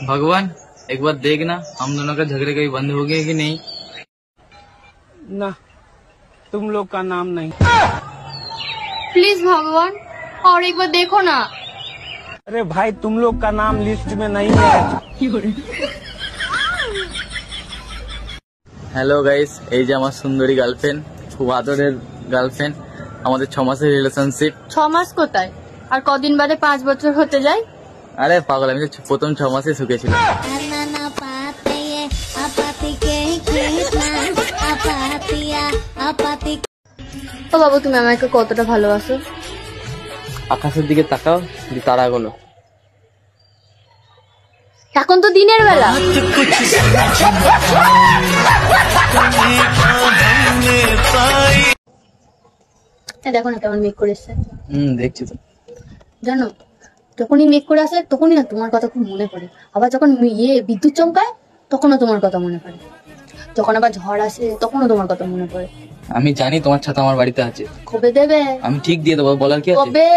भगवान एक बार देखना हम दोनों का झगड़े कभी बंद हो गए कि नहीं। ना, तुम लोग का नाम नहीं। प्लीज भगवान और एक बार देखो ना। अरे भाई तुम लोग का नाम लिस्ट में नहीं है। হ্যালো গাইস, এই যে আমার সুন্দরী গার্লফ্রেন্ড, খুব আদরের গার্লফ্রেন্ড। আমাদের 6 মাসের রিলেশনশিপ। 6 মাস কোথায়, আর কদিন বাদে 5 বছর হতে যায়। আরে পাগল, আমি তো প্রথম 6 মাসে শুকেছিলাম। ও বাবু, তুমি আমাকে কতটা ভালোবাসো? আকাশের দিকে তাকাও, তারা গোনো। এখন তো দিনের বেলা। দেখো না কেমন মেঘ করে এসছে। দেখছি তো। জানো, যখনই মেঘ করে আসে তখনই না তোমার কথা খুব মনে পড়ে। আবার যখন বিদ্যুৎ চমকায় তখনও তোমার কথা মনে পড়ে। যখন আবার ঝড় আসে তখনও তোমার কথা মনে পড়ে। আমি জানি তোমার ছাতা আমার বাড়িতে আছে। কবে দেবে? আমি ঠিক দিয়ে দেবো, বলার কি আছে? কবে?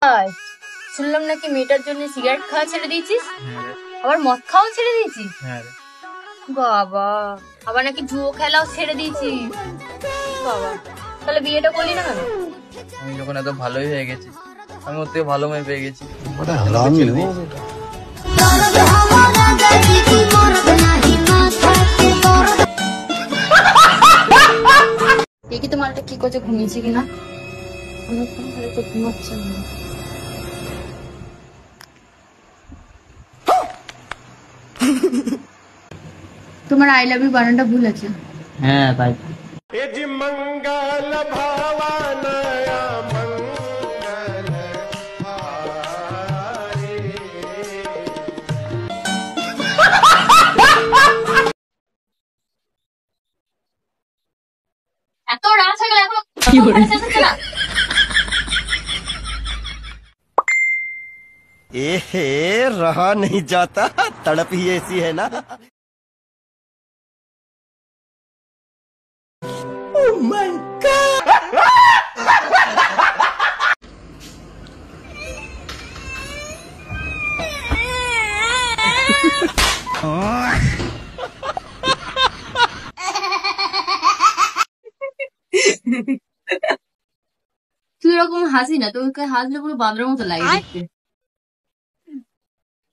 হ্যাঁ, শুনলাম নাকি মেয়েটার জন্য সিগারেট খাওয়া ছেড়ে দিয়েছিস, আবার মদ খাওয়া ছেড়ে দিয়েছিস। বাবা, আবার নাকি জুয়ো খেলাও ছেড়ে দিয়েছিস। বাবা, তাহলে বিয়েটা করলি না কেন? আমি যখন এত ভালোই হয়ে গেছি, আমি ওর থেকে ভালো মেয়ে পেয়ে গেছি। দেখি তোমার কি করছে, ঘুমিয়েছে কিনা। ঘুমাচ্ছে না। তোমার আই লাভ ইউ বানানটা ভুল আছে। হ্যাঁ তাই। এত রাত হয়ে গেল এখন কি করে না? रहा नहीं जाता, तड़प ही ऐसी है ना। Oh my God! তুই এরকম হাসি না, তোকে হাসলে পুরো বাঁদরের মতো লাগে দেখতে।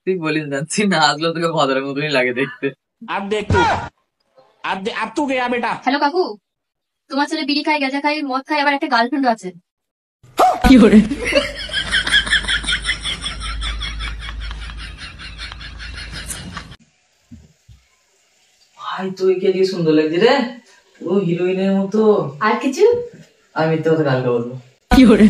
তুই বলিস যাচ্ছি না, আসলে তোকে ভদ্রের মতনই লাগে দেখতে। अब देख तू, अब तू गया बेटा। হ্যালো কাকু, তোমার ছেলে বিড়ি খায়, গাঁজা খায়, মদ খায়, আবার একটা গার্লফ্রেন্ড আছে। কি করে? ভাই তুই কে দিয়ে সুন্দর লাগছে রে, ও হিরোইনের মতো। আর কিছু? আমি মিথ্যে কথা কালকে বলবো। কি করে?